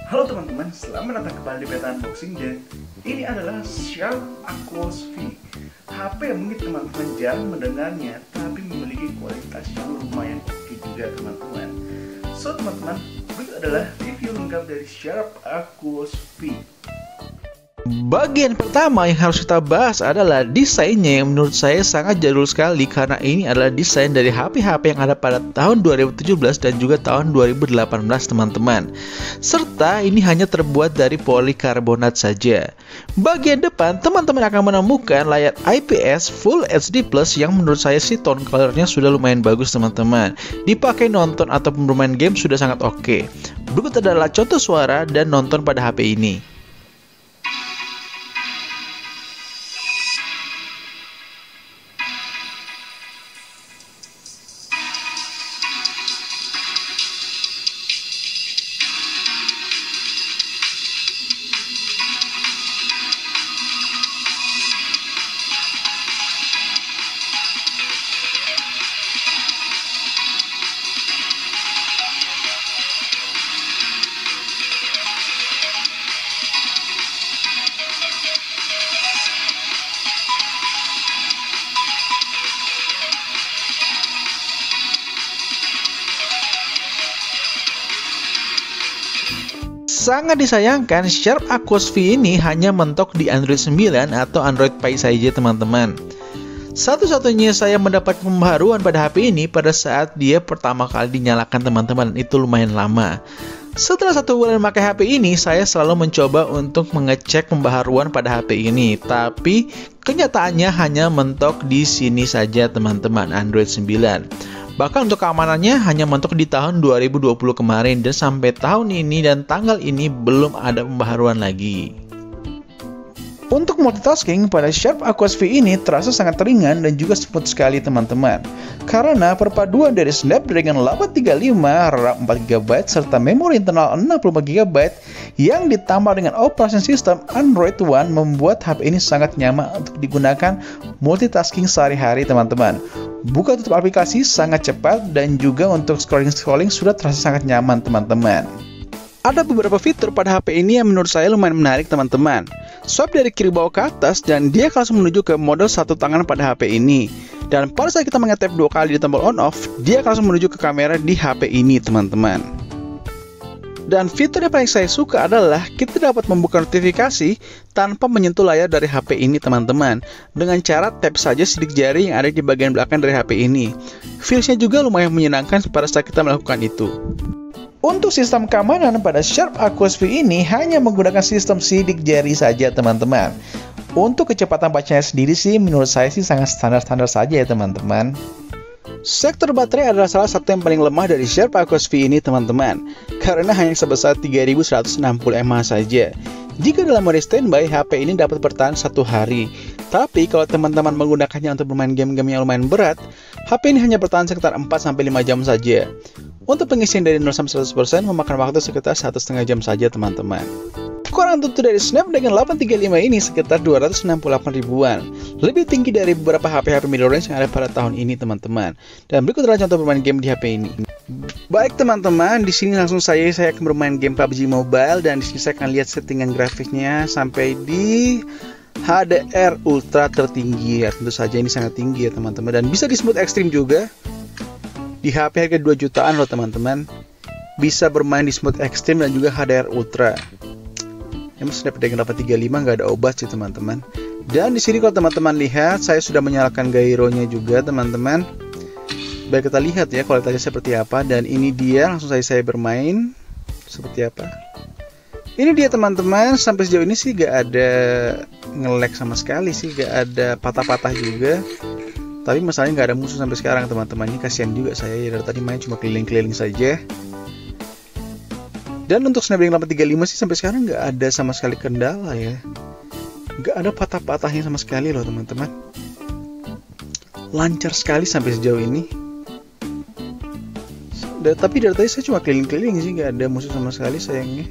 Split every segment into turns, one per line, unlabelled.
Halo teman-teman, selamat datang kembali di Beta Unboxing. Dan ini adalah Sharp Aquos V, HP yang mungkin teman-teman jarang mendengarnya, tapi memiliki kualitas yang lumayan oke juga teman-teman. So teman-teman, berikut adalah review lengkap dari Sharp Aquos V.
Bagian pertama yang harus kita bahas adalah desainnya yang menurut saya sangat jadul sekali, karena ini adalah desain dari HP-HP yang ada pada tahun 2017 dan juga tahun 2018 teman-teman. Serta ini hanya terbuat dari polikarbonat saja. Bagian depan teman-teman akan menemukan layar IPS Full HD Plus yang menurut saya sih tone colornya sudah lumayan bagus teman-teman. Dipakai nonton atau bermain game sudah sangat oke. Berikut adalah contoh suara dan nonton pada HP ini. Sangat disayangkan, Sharp Aquos V ini hanya mentok di Android 9 atau Android Pie saja teman-teman. Satu-satunya saya mendapat pembaharuan pada HP ini pada saat dia pertama kali dinyalakan teman-teman, itu lumayan lama. Setelah 1 bulan memakai HP ini, saya selalu mencoba untuk mengecek pembaharuan pada HP ini, tapi kenyataannya hanya mentok di sini saja teman-teman, Android 9. Bahkan untuk keamanannya hanya mentok di tahun 2020 kemarin, dan sampai tahun ini dan tanggal ini belum ada pembaharuan lagi. Untuk multitasking pada Sharp Aquos V ini terasa sangat ringan dan juga smooth sekali teman-teman. Karena perpaduan dari Snapdragon 835, RAM 4GB serta memori internal 64GB yang ditambah dengan operasi sistem Android One membuat HP ini sangat nyaman untuk digunakan multitasking sehari-hari teman-teman. Buka tutup aplikasi sangat cepat dan juga untuk scrolling sudah terasa sangat nyaman teman-teman. Ada beberapa fitur pada HP ini yang menurut saya lumayan menarik teman-teman. Swipe dari kiri bawah ke atas dan dia akan langsung menuju ke mode satu tangan pada HP ini. Dan pada saat kita mengetap 2 kali di tombol on off, dia akan langsung menuju ke kamera di HP ini teman-teman. Dan fitur yang paling saya suka adalah kita dapat membuka notifikasi tanpa menyentuh layar dari HP ini teman-teman, dengan cara tap saja sidik jari yang ada di bagian belakang dari HP ini. Feelsnya juga lumayan menyenangkan pada saat kita melakukan itu. Untuk sistem keamanan pada Sharp Aquos V ini hanya menggunakan sistem sidik jari saja teman-teman. Untuk kecepatan bacanya sendiri sih menurut saya sih sangat standar-standar saja ya teman-teman. Sektor baterai adalah salah satu yang paling lemah dari Sharp Aquos V ini teman-teman, karena hanya sebesar 3160 mAh saja. Jika dalam mode standby, HP ini dapat bertahan 1 hari. Tapi kalau teman-teman menggunakannya untuk bermain game-game yang lumayan berat, HP ini hanya bertahan sekitar 4-5 jam saja. Untuk pengisian dari 0 sampai 100% memakan waktu sekitar 1,5 jam saja teman-teman. Ukuran tutup dari Snapdragon 835 ini sekitar 268 ribuan, lebih tinggi dari beberapa HP-HP middle range yang ada pada tahun ini teman-teman. Dan berikut adalah contoh bermain game di HP ini. Baik teman-teman, di sini langsung saya akan bermain game PUBG Mobile, dan di sini saya akan lihat settingan grafiknya sampai di HDR Ultra tertinggi ya. Tentu saja ini sangat tinggi ya teman-teman, dan bisa di smooth extreme juga. Di HP harga 2 jutaan loh teman-teman, bisa bermain di smooth extreme dan juga HDR Ultra. Emang Snapdragon 835 nggak ada obat sih teman-teman. Dan di sini kalau teman-teman lihat, saya sudah menyalakan gyro-nya juga teman-teman. Baik, kita lihat ya kualitasnya seperti apa. Dan ini dia, langsung saya bermain seperti apa. Ini dia teman-teman, sampai sejauh ini sih nggak ada nge-lag sama sekali sih, nggak ada patah-patah juga. Tapi masalahnya nggak ada musuh sampai sekarang teman-teman. Ini kasihan juga saya ya, dari tadi main cuma keliling-keliling saja. Dan untuk Snapdragon 835 sih sampai sekarang nggak ada sama sekali kendala ya. Nggak ada patah-patahnya sama sekali loh teman-teman. Lancar sekali sampai sejauh ini. Tapi dari tadi saya cuma keliling-keliling sih, nggak ada musuh sama sekali sayangnya.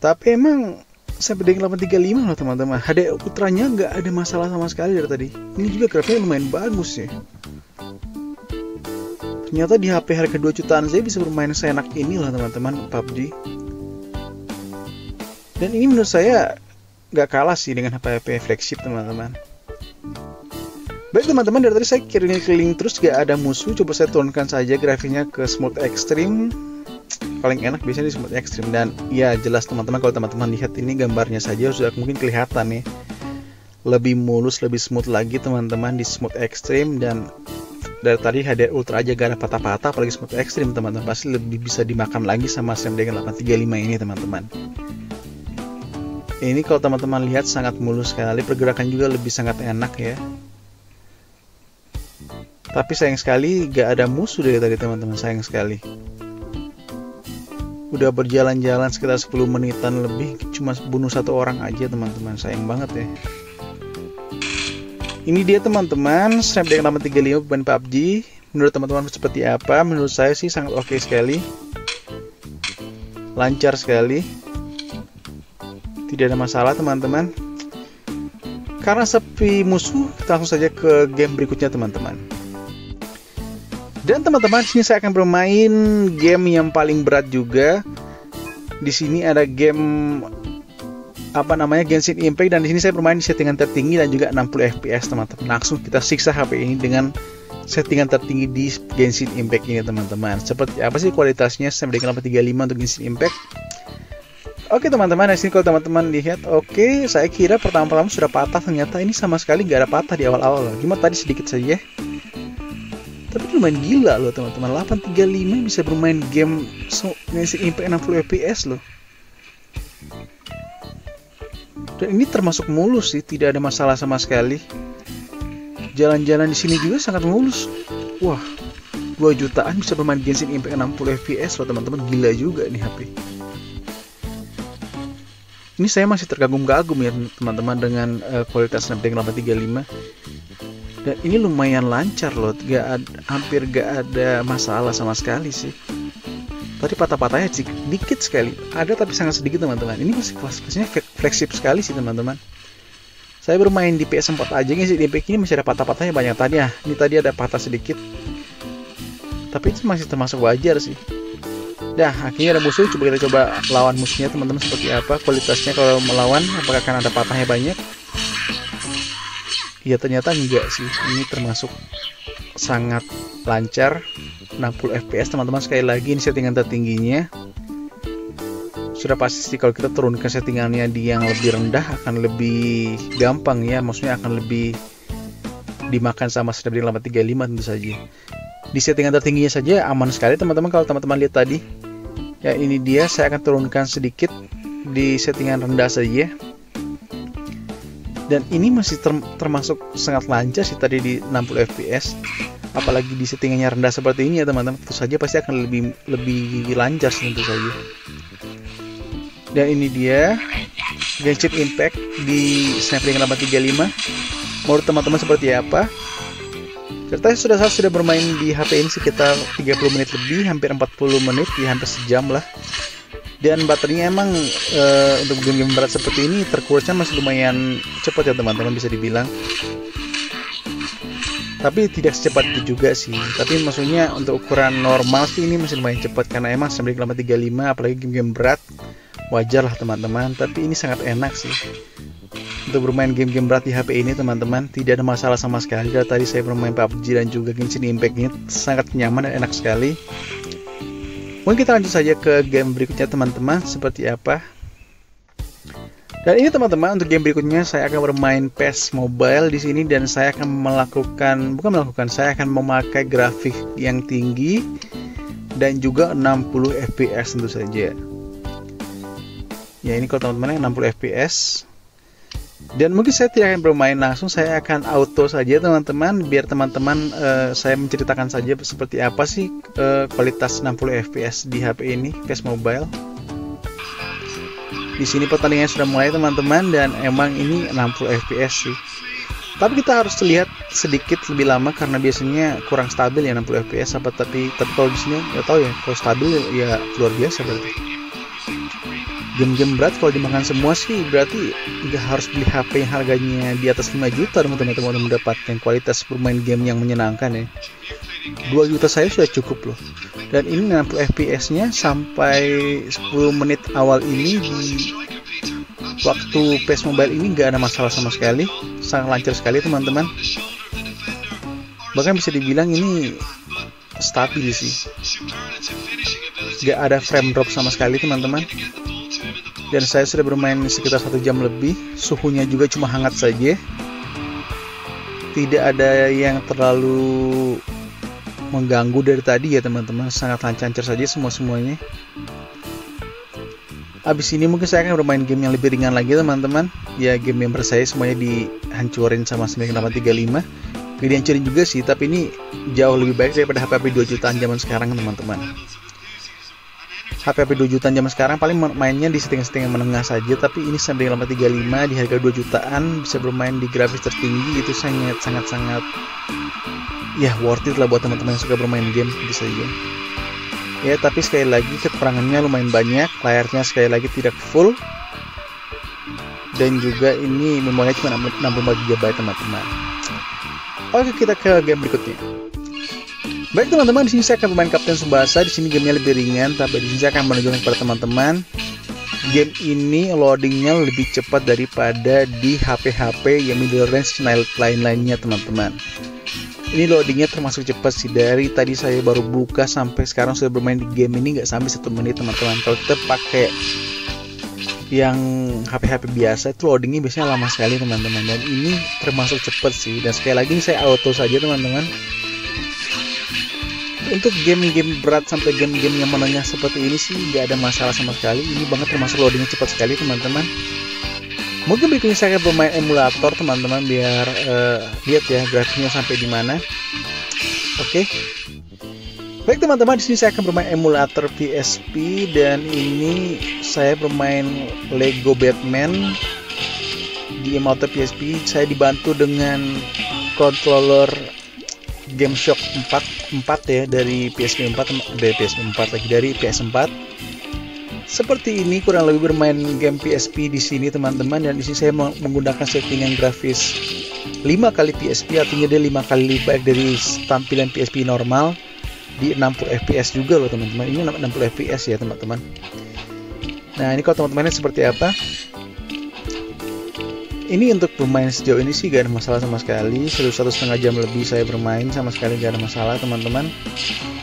Tapi emang Snapdragon 835 loh teman-teman. HDR Ultranya nggak ada masalah sama sekali dari tadi. Ini juga grafiknya lumayan bagus ya. Ternyata di HP harga 2 jutaan saya bisa bermain seenak ini lah teman-teman PUBG. Dan ini menurut saya nggak kalah sih dengan HP flagship teman-teman. Baik teman-teman, dari tadi saya keliling terus gak ada musuh. Coba saya turunkan saja grafiknya ke smooth extreme. Paling enak biasanya di smooth extreme. Dan ya jelas teman-teman, kalau teman-teman lihat ini gambarnya saja sudah mungkin kelihatan nih, lebih mulus, lebih smooth lagi teman-teman di smooth extreme. Dan dari tadi HDR Ultra aja gak ada patah-patah, apalagi smooth extreme teman-teman. Pasti lebih bisa dimakan lagi sama Snapdragon 835 ini teman-teman. Ini kalau teman-teman lihat sangat mulus sekali, pergerakan juga lebih sangat enak ya. Tapi sayang sekali gak ada musuh dari tadi teman-teman, sayang sekali. Udah berjalan-jalan sekitar 10 menitan lebih, cuma bunuh satu orang aja teman-teman, sayang banget ya. Ini dia teman-teman, Snapdragon 835 beban PUBG. Menurut teman-teman seperti apa? Menurut saya sih sangat oke sekali, lancar sekali, tidak ada masalah teman-teman. Karena sepi musuh, kita langsung saja ke game berikutnya teman-teman. Dan teman-teman, di sini saya akan bermain game yang paling berat juga. Di sini ada game Genshin Impact, dan di sini saya bermain di settingan tertinggi dan juga 60 fps teman-teman. Langsung kita siksa HP ini dengan settingan tertinggi di Genshin Impact ini teman-teman. Seperti apa sih kualitasnya Snapdragon 835 untuk Genshin Impact? Oke teman-teman, di sini kalau teman-teman lihat, oke, saya kira pertama-tama sudah patah, ternyata ini sama sekali gak ada patah di awal-awal. Cuma tadi sedikit saja. Tapi lumayan gila loh teman-teman, 835 bisa bermain game Genshin Impact 60 fps loh. Dan ini termasuk mulus sih, tidak ada masalah sama sekali. Jalan-jalan di sini juga sangat mulus. Wah, 2 jutaan bisa bermain Genshin Impact 60 fps loh teman-teman, gila juga nih HP. Ini saya masih terkagum-kagum ya teman-teman dengan kualitas Snapdragon 835. Dan ini lumayan lancar loh, hampir gak ada masalah sama sekali sih. Tadi patah-patahnya sedikit sekali, ada tapi sangat sedikit teman-teman. Ini masih kelasnya flagship sekali sih teman-teman. Saya bermain di PS4 aja sih, di Impact ini masih ada patah-patahnya banyak tadi ya. Ini tadi ada patah sedikit, tapi itu masih termasuk wajar sih. Dah, akhirnya ada musuh. Coba kita coba lawan musuhnya teman-teman, seperti apa kualitasnya kalau melawan, apakah akan ada patahnya banyak? Ya ternyata enggak sih, ini termasuk sangat lancar, 60 fps teman-teman. Sekali lagi ini settingan tertingginya. Sudah pasti sih kalau kita turunkan settingannya di yang lebih rendah akan lebih gampang ya, maksudnya akan lebih dimakan sama Snapdragon 835 tentu saja. Di settingan tertingginya saja aman sekali teman-teman. Kalau teman-teman lihat tadi ya, ini dia, saya akan turunkan sedikit di settingan rendah saja. Dan ini masih termasuk sangat lancar sih tadi di 60 fps. Apalagi di settingannya rendah seperti ini ya teman-teman, tentu saja pasti akan lebih lancar tentu saja. Dan ini dia Genshin Impact di Snapdragon 835. Menurut teman-teman seperti apa? Saya sudah bermain di HP ini sekitar 30 menit lebih, hampir 40 menit, ya hampir sejam lah. Dan baterainya emang untuk game-game berat seperti ini terkurasnya masih lumayan cepat ya teman-teman, bisa dibilang. Tapi tidak secepat itu juga sih. Tapi maksudnya untuk ukuran normal sih ini masih lumayan cepat, karena emang Snapdragon 835 apalagi game-game berat wajar lah teman-teman. Tapi ini sangat enak sih untuk bermain game-game berat di HP ini teman-teman, tidak ada masalah sama sekali. Dari tadi saya bermain PUBG dan juga Genshin Impact ini sangat nyaman dan enak sekali. Mungkin kita lanjut saja ke game berikutnya teman-teman, seperti apa. Dan ini teman-teman, untuk game berikutnya saya akan bermain PES Mobile di sini, dan saya akan saya akan memakai grafik yang tinggi dan juga 60 fps tentu saja. Ya ini kalau teman-teman 60 fps. Dan mungkin saya tidak akan bermain langsung, saya akan auto saja teman-teman, biar teman-teman saya menceritakan saja seperti apa sih kualitas 60 fps di HP ini, PES Mobile. Di sini pertandingan sudah mulai teman-teman, dan emang ini 60 fps sih. Tapi kita harus lihat sedikit lebih lama karena biasanya kurang stabil ya 60 fps tapi kalau di sini nggak tahu ya, kalau stabil ya luar biasa berarti. Game-game berat kalau dimakan semua sih berarti nggak harus beli HP yang harganya di atas 5 juta teman-teman untuk mendapatkan kualitas bermain game yang menyenangkan ya. 2 juta saya sudah cukup loh. Dan ini 60 fps nya sampai 10 menit awal ini di waktu PES Mobile ini nggak ada masalah sama sekali, sangat lancar sekali teman-teman. Bahkan bisa dibilang ini stabil sih, nggak ada frame drop sama sekali teman-teman. Dan saya sudah bermain sekitar 1 jam lebih, suhunya juga cuma hangat saja, tidak ada yang terlalu mengganggu dari tadi ya teman-teman, sangat lancar saja semuanya. Abis ini mungkin saya akan bermain game yang lebih ringan lagi teman-teman. Ya game member saya semuanya dihancurin sama 9835. Gak dihancurin juga sih, tapi ini jauh lebih baik daripada HP 2 jutaan zaman sekarang teman-teman. HP 2 jutaan zaman sekarang paling mainnya di setting-setting yang menengah saja, tapi ini 9835 di harga 2 jutaan bisa bermain di grafis tertinggi, itu sangat ya worth it lah buat teman-teman yang suka bermain game gitu saja. Ya tapi sekali lagi kekurangannya lumayan banyak, layarnya sekali lagi tidak full, dan juga ini memorinya cuma 64 GB teman-teman. Oke, kita ke game berikutnya. Baik teman-teman, di sini saya akan bermain Kapten Tsubasa. Di sini gamenya lebih ringan, tapi di sini saya akan menunjukkan kepada teman-teman game ini loadingnya lebih cepat daripada di HP-HP yang middle range lain-lainnya teman-teman. Ini loadingnya termasuk cepat sih, dari tadi saya baru buka sampai sekarang sudah bermain di game ini nggak sampai 1 menit teman-teman. Kalau kita pakai yang HP-HP biasa itu loadingnya biasanya lama sekali teman-teman, dan ini termasuk cepat sih. Dan sekali lagi saya auto saja teman-teman. Untuk game-game berat sampai game-game yang menengah seperti ini sih nggak ada masalah sama sekali. Ini banget termasuk loadingnya cepat sekali teman-teman. Mungkin berikutnya saya akan bermain emulator teman-teman, biar lihat ya grafiknya sampai di mana. Oke. Baik teman-teman, di sini saya akan bermain emulator PSP, dan ini saya bermain Lego Batman di emulator PSP. Saya dibantu dengan controller GameShock 4 ya, dari PSP 4 dari PS4. Seperti ini kurang lebih bermain game PSP di sini teman-teman, dan di sini saya menggunakan settingan grafis 5 kali PSP, artinya dia 5 kali lebih baik dari tampilan PSP normal, di 60 fps juga loh teman-teman. Ini 60 fps ya teman-teman. Nah ini kalau teman-teman seperti apa? Ini untuk bermain sejauh ini sih gak ada masalah sama sekali. 1,5 jam lebih saya bermain, sama sekali gak ada masalah teman-teman.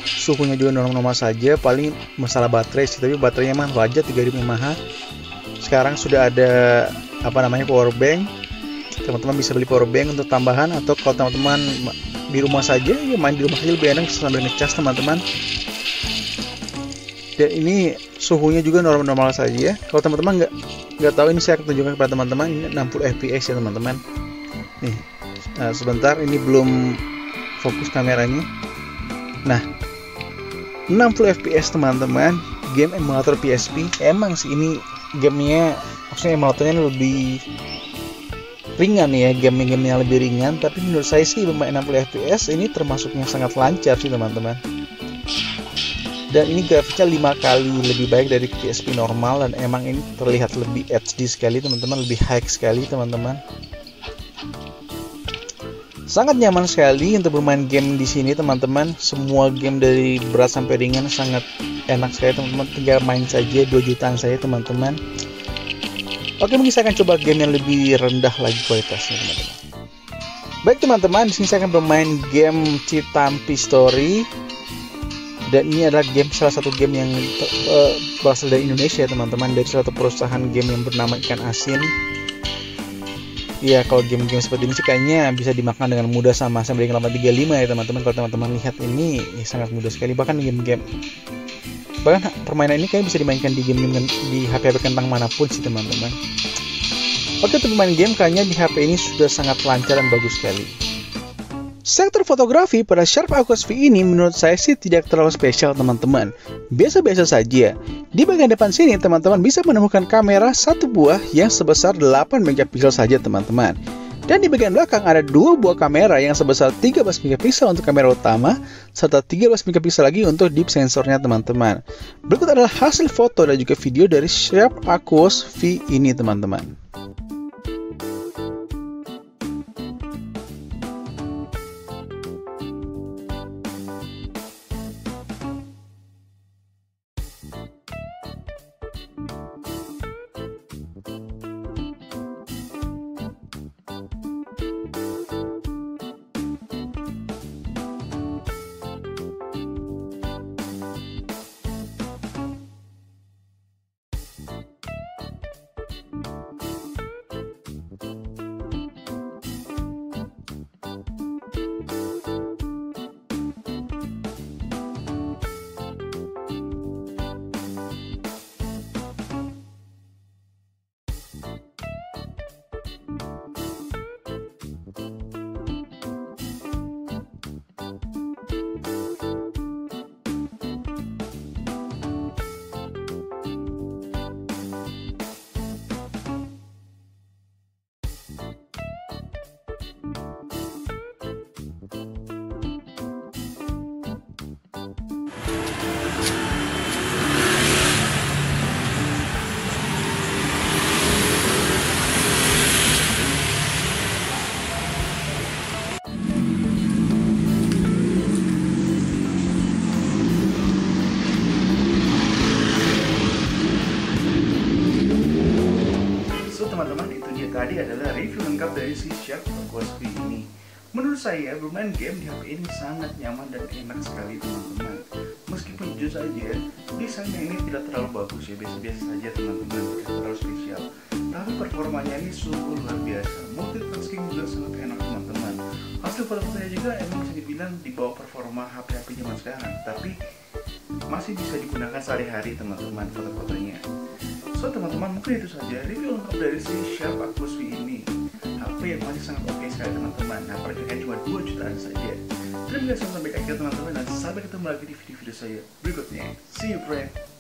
Suhunya juga normal-normal saja, paling masalah baterai sih, tapi baterainya mah wajar 3000 mAh. Sekarang sudah ada power bank. Teman-teman bisa beli power bank untuk tambahan, atau kalau teman-teman di rumah saja, ya main di rumah saja lebih enak sambil ngecas teman-teman. Dan ini suhunya juga normal-normal saja. Kalau teman-teman nggak tahu, ini saya akan tunjukkan kepada teman-teman. Ini 60 fps ya teman-teman. Nih, sebentar, ini belum fokus kameranya. Nah, 60 fps teman-teman, game emulator PSP. Emang sih ini gamenya, maksudnya emulatornya lebih ringan ya, game-gamenya lebih ringan, tapi menurut saya sih bermain 60 fps ini termasuknya sangat lancar sih teman-teman. Dan ini grafiknya 5 kali lebih baik dari PSP normal, dan emang ini terlihat lebih HD sekali teman-teman, lebih high sekali teman-teman. Sangat nyaman sekali untuk bermain game di sini teman-teman. Semua game dari berat sampai ringan sangat enak sekali teman-teman. Tinggal main saja 2 jutaan saya teman-teman. Oke, mungkin saya akan coba game yang lebih rendah lagi kualitasnya teman-teman. Baik teman-teman, di sini saya akan bermain game Citampi Story. Dan ini adalah salah satu game yang berasal dari Indonesia teman-teman, dari suatu perusahaan game yang bernama Ikan Asin. Ya, kalau game-game seperti ini sih kayaknya bisa dimakan dengan mudah sama Assembly 835 ya teman-teman. Kalau teman-teman lihat ini ya, sangat mudah sekali. Bahkan permainan ini kayaknya bisa dimainkan di HP kentang manapun sih teman-teman. Oke, untuk bermain game kayaknya di HP ini sudah sangat lancar dan bagus sekali. Sektor fotografi pada Sharp Aquos V ini menurut saya sih tidak terlalu spesial teman-teman. Biasa-biasa saja. Di bagian depan sini teman-teman bisa menemukan kamera satu buah yang sebesar 8 megapiksel saja teman-teman. Dan di bagian belakang ada 2 buah kamera yang sebesar 13 megapiksel untuk kamera utama, serta 13 megapiksel lagi untuk deep sensornya teman-teman. Berikut adalah hasil foto dan juga video dari Sharp Aquos V ini teman-teman.
tadi adalah review lengkap dari si Sharp Aquos V ini. Menurut saya bermain game di HP ini sangat nyaman dan enak sekali teman-teman. Meskipun jujur saja desainnya ini tidak terlalu bagus ya, biasa-biasa saja teman-teman, tidak terlalu spesial. Tapi performanya ini sungguh luar biasa. Multitasking juga sangat enak teman-teman. Hasil foto-fotonya juga emang bisa dibilang di bawah performa HP-HP zaman sekarang, tapi masih bisa digunakan sehari-hari teman-teman foto-fotonya. So teman-teman, mungkin itu saja review lengkap dari si Sharp Aquos V ini. HP yang masih sangat oke sekali teman-teman. Nah, harganya cuma 2 jutaan saja. Terima kasih sampai akhir teman-teman, dan sampai ketemu lagi di video-video saya berikutnya. See you friend.